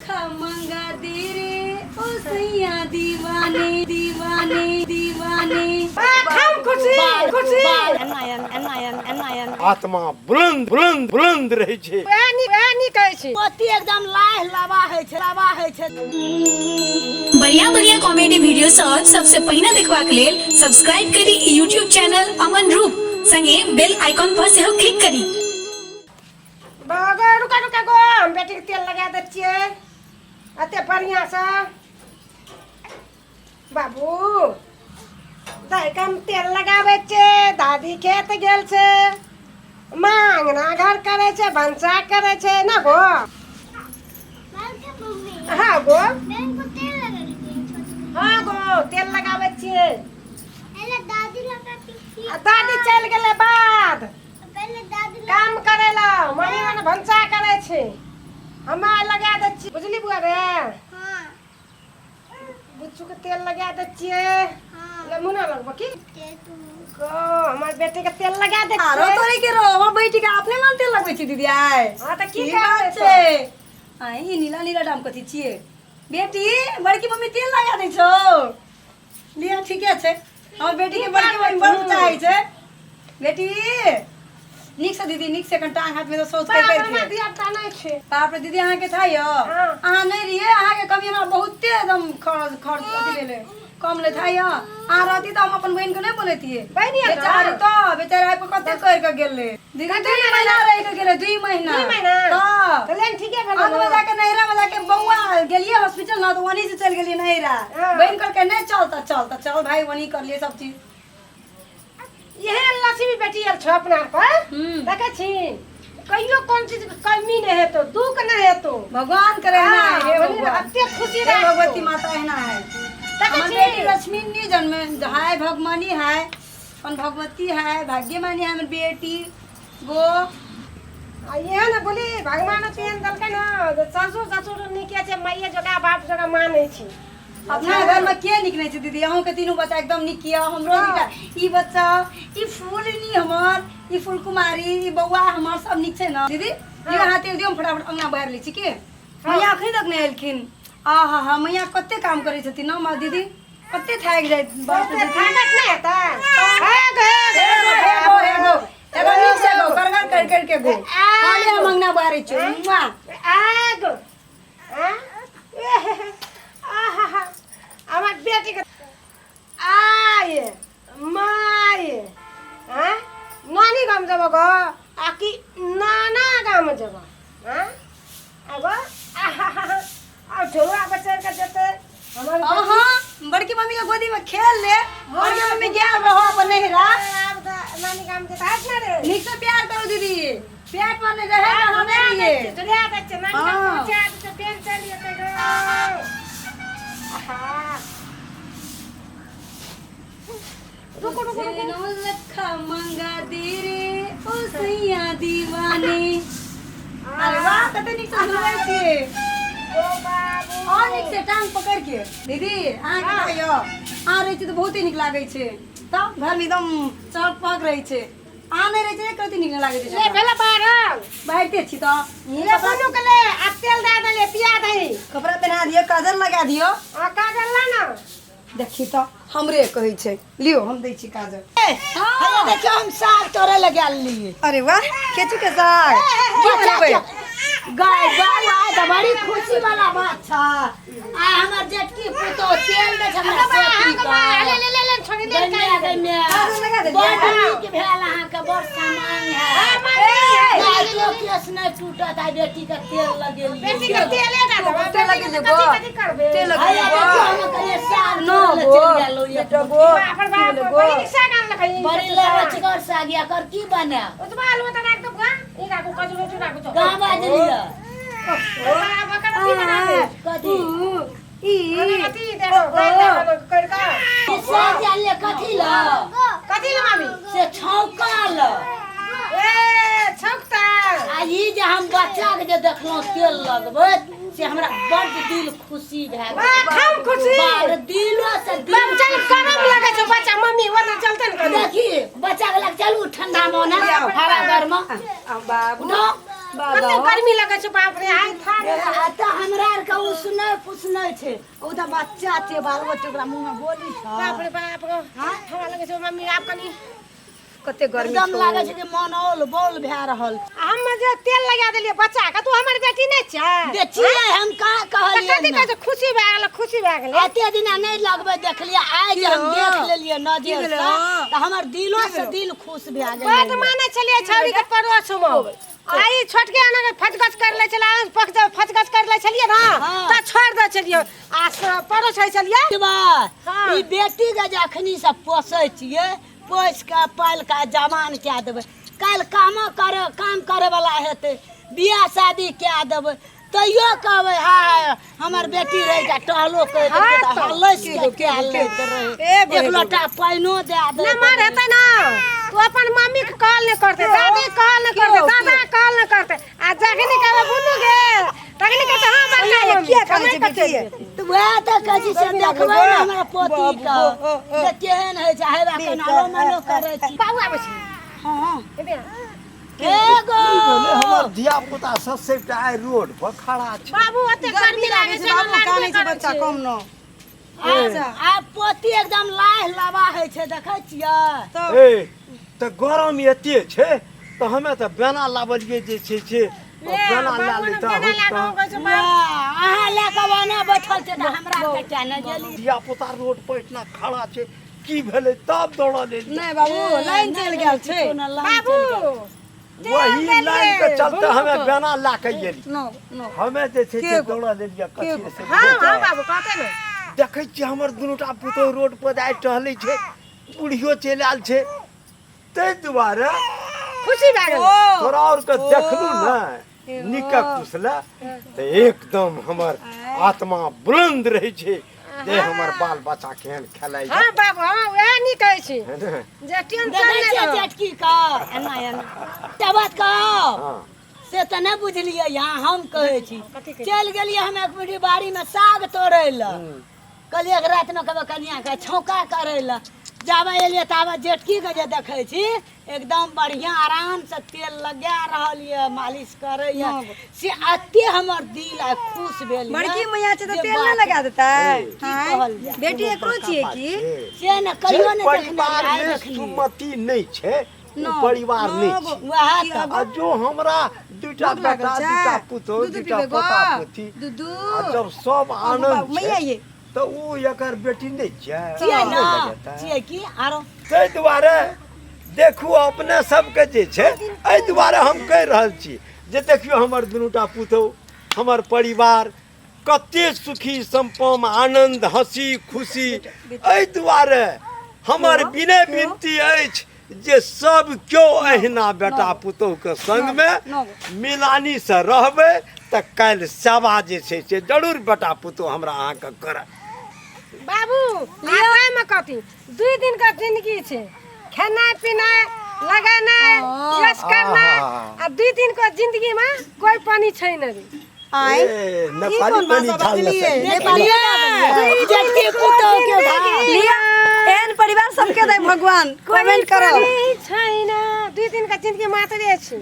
मंगा दे रे ओ सैया दीवाने दीवाने दीवाने आत्मा बुलंद बुलंद बुलंद रहे छे पति एकदम लाह लावा है छे बढ़िया बढ़िया कॉमेडी वीडियो सबसे पहिने देखबाक लेल सब्सक्राइब करी यूट्यूब चैनल अमन रूप संगे बेल आइकॉन पर सेहो क्लिक करी। बागा रुका रुका गो हम बेटी के तेल लगा दे छिए अते बढ़िया से बाबू दाई कम तेल लगावे छे दादी खेत गेल छे मांगना घर करे छे भंसा करे छे ना गो हाँ गो हाँ गो तेल लगावे छिए दादी चल गेले बाद काम करेला मम्मी मन भंसा करे छे हमा लगा दे छी बुझली बुआ रे हां बुच्चू के तेल लगा दे छिए ले मुना लगबो की को हमर बेटी के तेल लगा दे आरो तोरे के रो हमर बेटी के अपने मन तेल लगबै छी दीदी आय हां त की बात करे छे आई नीला नीला दाम कथि छिए बेटी बड़की मम्मी तेल लगा दै छो लिया ठीके छे हमर बेटी के बड़की मम्मी बहुत चाहै छे बेटी निक से दीदी निक से टांग हाथ में तो सोच के हमरा दिया तानै छे बाप रे दीदी अहाँ के था यो अहाँ नहीं रहिए अहाँ के कभी हमरा बहुते एकदम खर्च अथी लेले कम ले था यो आ रहती तो हम अपन बहन को नहीं बोलतिए बहनी बेचारी तो बेचारा को कते कर के गेले दीदी 2 महीना रह के गेले 2 महीना 2 महीना तो लेन ठीके भेल अंत में जाके नहिरा में जाके बौआ गेलिए हॉस्पिटल ना तो वनी से चल गेलिए नहिरा बहन कर के नहीं चलता चल भाई वनी कर लिए सब चीज यह लक्ष्मी बेटी आल छ अपना पर देखे छी कहियो कौन चीज के कमी नहीं है तो दुख नहीं है तो भगवान करे ना हे भगवान अत्य खुशी रहे भगवती माता है ना है हमर बेटी लक्ष्मी नहीं जन्म है भगवानी है अपन भगवती है भाग्यमानी है हमर बेटी गो ये ना बोली भगवान तेन दल के ना ससुर ससुर निके छे मैया जगह बाप जगह मानै छी अपना घर में के निक नहीं छे दीदी अहूं के तीनों बच्चा एकदम निक किया हमरो निका ई बच्चा ई फूलनी हमर ई फूल कुमारी ई बौआ हमर सब निक छे ना दीदी ये हाथे दियो फटाफट अंगना बाहर लै छी के मैया अखनी तक नहीं एलखिन आहा हा मैया कते काम करे छथि ना मां दीदी कते थाक जाय बाप रे थाकत नहीं है एगो निक से गो कर के गो खाली हम अंगना बाहर छी आगो आहा हमर बेटी के आय माय हां नानी गाम जब गो आकी नाना गाम जब हां आगो आ छोरा बच्चा के देते हमर आहा बड़की मम्मी के गोदी में खेल ले बड़की मम्मी गेल रहो अपन नहिरा अब नानी गाम के हाथ ना रे निक से प्यार करो दीदी पेट में रहे ना हमें लिए दुनिया बच्चे नानी गाम पहुंचा तो पेन चलिए ते गो रुको रुको रुको लखा मंगा दे रे ओ सैया दीवाने अरे वाह कते निक से सुनाई छिए ओ बाबू और निक से टांग पकड़ के दीदी आ के आयो आ रही तो बहुत ही निक लागे छे तो घर में एकदम चकपक रही छे आ नहीं रही छे कते निक लागे छे ले भेला बारल बैठते छी तो ले बोलू के ले आ तेल दे दे ले पिया दे कपड़ा पहना दियो काजल लगा दियो आ काजल ला ना देखी तो हमरे कहै छै लियो हम दै छी काजल हां देखो हम साग तोरे लगा लिए अरे वाह केचू के साग की बनबै गाय गाय आय त बड़ी खुशी वाला बात छ आ हमर जेटकी पुतो तेल दे हमरा ले ले ले ले छोड़ी दे का दे काजल लगा दे बड़ी के भेल अहां के बड़ सामान है गाय तो केस नहीं टूटत आ बेटी के तेल लगेली बेटी के तेल लगा दे तेल लगे दे गो कथि करबे तेल लगे देखो हम करे साग नो गो बेटा गो अपन बाप बड़ी साग आन लखई बड़ी लवच कर सागिया कर की बना उतबा आलू त राख दो गा ई राखो कजरो छु राखो तो कहां बाजलिया बाबा का की बना दे कथी ई कथि देखो गाय कर का किसा जाले कथी ल कथि ले मामी से छौकाल ए छौकता आ ई जे हम बच्चा के जे देखलो तेल लगबे से हमरा बड़ दिल खुशी भए गेल हम खुशी बार दिलो से दिल चल गरम लगे छ बच्चा मम्मी वरना चलते न देखी बच्चा के लग चलू ठंडा में ना हरा गर्म बाबू नो कते गर्मी लगे छै बाप रे आइ था त हमरा आर के उसने पुछने छै ओ त बच्चा छै बाल बच्चा ओकरा मुंह में बोली छ बाप रे बाप रे हवा लगे छै मम्मी आप कनी कते गर्मी एकदम लागे छै कि मन औल बोल भए रहल छै। हम जे तेल लगा देलिए बच्चा के तू हमर बेटी नै छै देखिए हम कहाँ कहलिए कथि कहै छै खुशी भए गेल खुशी भए गेल एते दिना नहीं लगबे देखलिए आइ जे हम देख लेलिए नजर से त हमर दिलो से दिल खुश भए गेल। बड माने छलिए छौरी के पड़ोस में आई छोटके आना के फचगच कर ले चला फचगच कर ले छलिए ना त छोड़ दे छलिए आ पड़ोस है छलिए हाँ। ई बेटी के जखनी से पोसै छियै पोस के पाल के जवान कए देबै काल्हि काम करे वाला हेतै बियाह शादी कए देबै तैयो कहबै हाय हमर बेटी रह जा टहलो कर हल्लस के कए लैत रहे एक लोटा पानियो दए दे नमर हेतै ना तू अपन मम्मी के कॉल नहीं करते दादी कॉल नहीं करते दादा कॉल नहीं करते आ जखनी कहबे बुन्नू गे तखनी कहते हां बच्चा ये किया करे छै तो वह त कजी से देखबै ना हमरा पोती के जे केहन है छै हेबा के नालो मनो करे छी बाबू आबै छै हां एबे एगो हमर धिया पुता सब से आइ रोड पर खड़ा छै। बाबू ओते गर्मी लागे छै बाबू कानै छै बच्चा कम न आ पोती एकदम लाह लबा है छै देखै छियै ए त गरम एते छै त हमे त बेना लाबलिए जे छै बेना ला ले त अहाँ लेके बना बैठल छै त हमरा के क्या न गेली धिया पुता रोड पर इतना खड़ा छै की भेलै तब दौड़ा ले नहीं बाबू लाइन चल गेल छै बाबू वही लाइन के चलते हमे बेना ला के गेली नो नो हमे जे छै से दौड़ा लेलिए कथी से हां हां बाबू कहते ने देखै छी हमर दुनूटा पुतौ रोड पर जाय टहलै छै बुढ़ियो चलि आयल छै ताहि दुआरे खुशी भए गेल तोरा और के देखलू ने निका कुशला त एकदम हमर आत्मा बुलंद रहे छै जे हमर बाल बच्चा केहन खेलाइ छै। हां बाबू हां वह नहीं कहै छी है ने? जे टेंशन देखै नहीं छियै लो जेटकी का एना एना त बात कहो हाँ से त नहीं बुझलियै यहाँ हम कहै छी चल गेलियै हम एक बुढ़ी बाड़ी में साग तोड़ै ल कहलिए एक रात में कहबे कनिया के छौका करे ल जाबे एलिए ताबे जेटकी के जे देखै छी एकदम बढ़िया आराम से तेल लगा रहल ये मालिश करे ये से अते हमर दिल आ खुश भेल बड़की मैया छै त तेल ना लगा देतै हां बेटी एकरो छियै की से न कहियो न परिवार देखने में देखली सुमति नहीं छै उ परिवार नहीं छै वह आ जो हमरा दूटा बेटा दूटा पुतौ दूटा पोता पोती दूधू आ जब सब आनंद मैया छै ये तो उ एकर बेटी नहीं छै छियै नहीं न लगेतै। छियै की आरो ताहि दुआरे देखू अपने सबके जे छै एहि दुआरे हम कहि रहल छी जे देखियो हमर दुनूटा पुतौ हमर परिवार कते सुखी संपन्न आनंद हंसी खुशी एहि दुआरे हमर विनय विनती अछि जे सब क्यों अहिना बेटा पुतौ के संग में मिलानी से रहबै त काल्हि सेवा जे छै से जरूर बेटा पुतौ हमरा अहाँके करत। बाबू आटा में कथी 2 दिन का जिंदगी छै खाना पीना लगाना यश करना आ 2 दिन का जिंदगी में कोई पानी छै नहीं आई ए, नेपाली पानी छाल जेटकी पुतौ के भाई लिया एहन परिवार सबके दे भगवान कमेंट करो छै ना 2 दिन का जिंदगी मात्र छै